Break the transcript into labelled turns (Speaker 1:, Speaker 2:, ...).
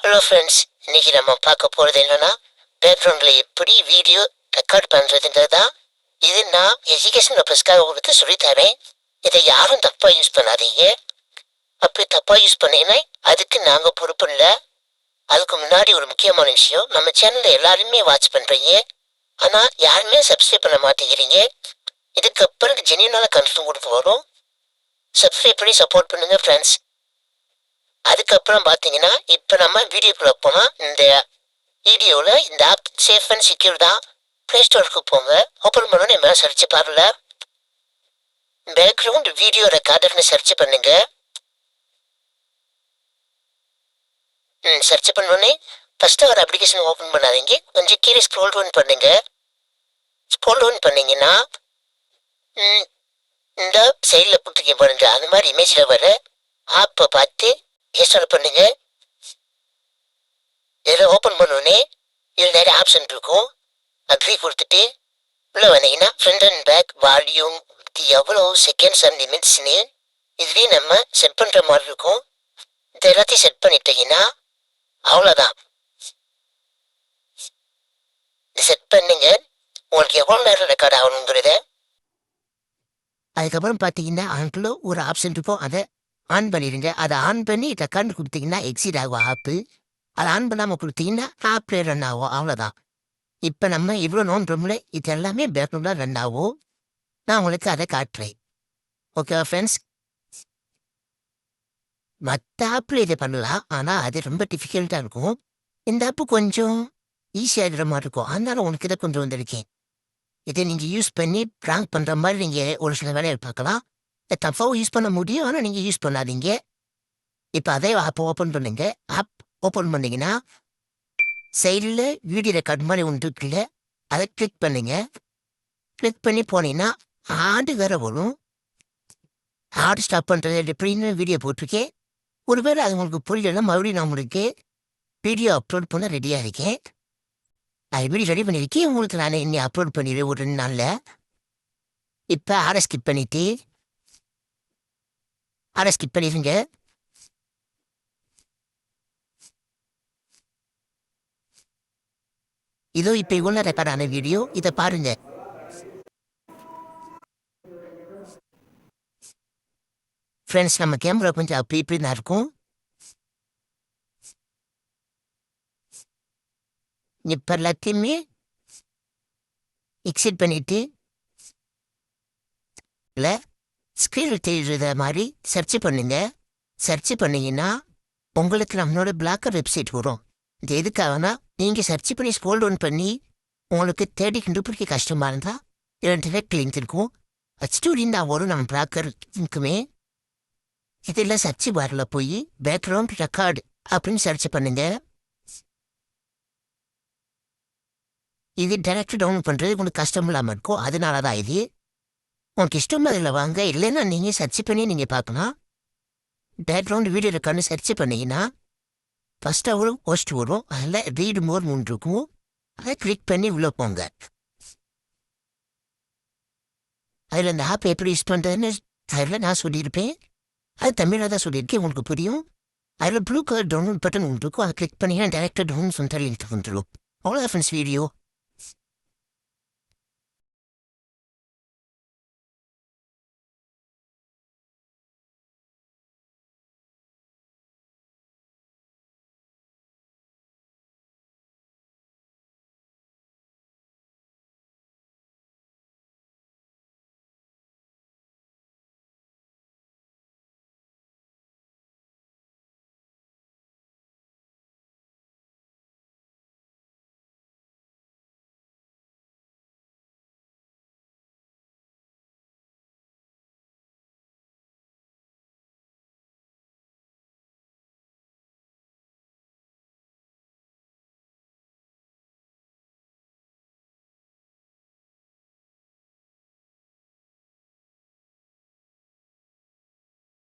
Speaker 1: Hello friends, இன்னைக்கு நம்ம பார்க்க போகிறது என்னன்னா பேக்ரவுண்டில் எப்படி வீடியோ ரெக்கார்ட் பண்ணுறதுங்கிறது தான். இது நான் எஜுகேஷன் பர்பஸ்க்காக உங்களுக்கு சொல்லித்தரேன். இதை யாரும் தப்பாக யூஸ் பண்ணாதீங்க. அப்படி தப்பாக யூஸ் பண்ணீங்கன்னா அதுக்கு நாங்கள் பொறுப்பு இல்லை. அதுக்கு முன்னாடி ஒரு முக்கியமான விஷயம், நம்ம சேனலில் எல்லாருமே வாட்ச் பண்ணுறீங்க, ஆனால் யாருமே சப்ஸ்கிரைப் பண்ண மாட்டேங்கிறீங்க. இதுக்கப்புறம் ஜென்யூனான கன்டென்ட் கொடுத்து வரும். சப்ஸ்கிரைப் பண்ணி சப்போர்ட் பண்ணுங்கள் ஃப்ரெண்ட்ஸ். அதுக்கப்புறம் பார்த்தீங்கன்னா இப்போ நம்ம வீடியோக்குள்ளே போனால் இந்த வீடியோவில் இந்த ஆப் சேஃப் அண்ட் செக்யூர் தான். ப்ளே ஸ்டோருக்கு போங்க, ஓப்பன் பண்ணோன்னு மேலே சர்ச் பாருல பேக்ரவுண்ட் வீடியோ ரெக்கார்டர்னு சர்ச் பண்ணுங்க. சர்ச் பண்ணோன்னே ஃபஸ்ட்டு ஒரு அப்ளிகேஷன் ஓப்பன் பண்ணாதீங்க, கொஞ்சம் கீழே ஸ்க்ரோல் டவுன் பண்ணுங்க. ஸ்க்ரோல் டவுன் பண்ணிங்கன்னா இந்த சைடில் போட்டுருக்கீங்க பாருங்க, அந்த மாதிரி இமேஜில் வர ஆப்பை பார்த்து இன்ஸ்டால் பண்ணுங்க. இதில் ஓப்பன் பண்ணோடனே இதில் நிறைய ஆப்ஷன் இருக்கும். அக்ரி கொடுத்துட்டு உள்ளே வந்தீங்கன்னா ஃப்ரண்ட் அண்ட் பேக் வால்யூம் எவ்வளோ செகண்ட்ஸ் அண்ட் லிமிட்ஸ்னு இதுலேயும் நம்ம செட் பண்ணுற மாதிரி இருக்கும். இது எல்லாத்தையும் செட் பண்ணிட்டீங்கன்னா அவ்வளோதான். இது செட் பண்ணுங்க, உங்களுக்கு எவ்வளோ நேரம் ரெக்கார்ட் ஆகணுங்கிறத. அதுக்கப்புறம் பார்த்தீங்கன்னா அதுக்குள்ள ஒரு ஆப்ஷன் இருக்கும், அதை ஆன் பண்ணிடுங்க. அதை ஆன் பண்ணி ரெக்கார்டு கொடுத்தீங்கன்னா எக்ஸிட் ஆகும் ஆப்பு. அதை ஆன் பண்ணாமல் கொடுத்தீங்கன்னா ஆப்ல ரன் ஆகும், அவ்வளோதான். இப்போ நம்ம இவ்வளோ நோண்டுறோம்ல, இது எல்லாமே பேக்ரவுண்டில் ரன் ஆகும். நான் உங்களுக்கு அதை காட்டுறேன். ஓகேவா ஃப்ரெண்ட்ஸ்? மற்ற ஆப்பில் இதை பண்ணலாம், ஆனால் அது ரொம்ப டிஃபிகல்ட்டாக இருக்கும். இந்த ஆப்பு கொஞ்சம் ஈஸியாக இருக்கிற மாதிரி இருக்கும், அதனால உனக்கு இதை கொண்டு வந்திருக்கேன். இதை நீங்கள் யூஸ் பண்ணி ப்ராங்க் பண்ணுற மாதிரி நீங்கள் ஒரு சில வேலையை பார்க்கலாம். தப்பாகவும் யூஸ் பண்ண முடியும், ஆனால் நீங்கள் யூஸ் பண்ணாதீங்க. இப்போ அதே ஆப் ஓப்பன் பண்ணுங்க. ஆப் ஓப்பன் பண்ணிங்கன்னா சைடில் வீடியோ ரெக்கார்ட் மாதிரி ஒன்று இருக்குல்ல, அதை கிளிக் பண்ணுங்க. கிளிக் பண்ணி போனீங்கன்னா ஆடு வேற வரும். ஆடு ஸ்டாப் பண்ணுறது எப்படின்னு வீடியோ போட்டிருக்கேன். ஒருவேளை அது உங்களுக்கு புரியலன்னா மறுபடியும் நான் உங்களுக்கு வீடியோ அப்லோட் பண்ண ரெடியாக இருக்கேன். அது வீடியோ ரெடி பண்ணியிருக்கேன், உங்களுக்கு நான் இன்னும் அப்லோட் பண்ணிடுவேன் ஒரு 2 நாளில். இப்போ ஆடை ஸ்கிப் பண்ணிவிட்டு அதை ஸ்கிப் பண்ணிடுங்க. இதோ இப்போ இவ்வளோ ரெக்கார்டான வீடியோ, இதை பாருங்க. ஃப்ரெண்ட்ஸ், நம்ம கேமரா கொஞ்சம் அப்படி இப்படி தான் இருக்கும். இப்போ எல்லாத்தையுமே எக்ஸிட் பண்ணிட்டு இல்லை ஸ்க்ரீனில் தெரியுற மாதிரி சர்ச் பண்ணுங்க. சர்ச் பண்ணிங்கன்னா உங்களுக்கு நம்மளோட பிளாக்கர் வெப்சைட் வரும். இது எதுக்காகனா, நீங்கள் சர்ச் பண்ணி ஸ்க்ரோல் டவுன் பண்ணி உங்களுக்கு தேடி கண்டுபிடிக்க கஷ்டமாக இருந்தால் 2 direct லிங்க் இருக்கும். ஸ்டூடியன் தான் வரும் நம்ம பிளாக்கர் லிங்க்குமே. இதில் சர்ச் பாரில் போய் பேக்ரவுண்ட் ரெக்கார்டு அப்படின்னு சர்ச் பண்ணுங்க. இது டைரக்ட் டவுன்லோட் பண்ணுறது உங்களுக்கு கஷ்டம் இல்லாமல் இருக்கும், அதனால தான் இது. உங்களுக்கு இஷ்டம் அதில் வாங்க, இல்லைன்னா நீங்கள் சர்ச் பண்ணி நீங்கள் பார்க்கலாம். பேக்ரவுண்ட் வீடியோ ரெக்கார்டு சர்ச் பண்ணிங்கன்னா ஃபஸ்ட்டாக வரும், போஸ்ட் வரும், அதில் ரீடு மோர் 3 இருக்கும். அதை கிளிக் பண்ணி உள்ளே போங்க. அதில் இந்த ஆப் எப்படி யூஸ் பண்ணுறதுன்னு அதில் நான் சொல்லியிருப்பேன். அது தமிழாக தான் சொல்லியிருக்கேன், உங்களுக்கு புரியும். அதில் ப்ளூ கலர் டவுன்லோட் பட்டன் ஒன்று இருக்கும், அதை கிளிக் பண்ணிங்கன்னா டேரக்டாக டவுன்லோட் பண்ணுற லிங்க் வந்துடும். அவ்வளோ ஃப்ரெண்ட்ஸ் வீடியோ.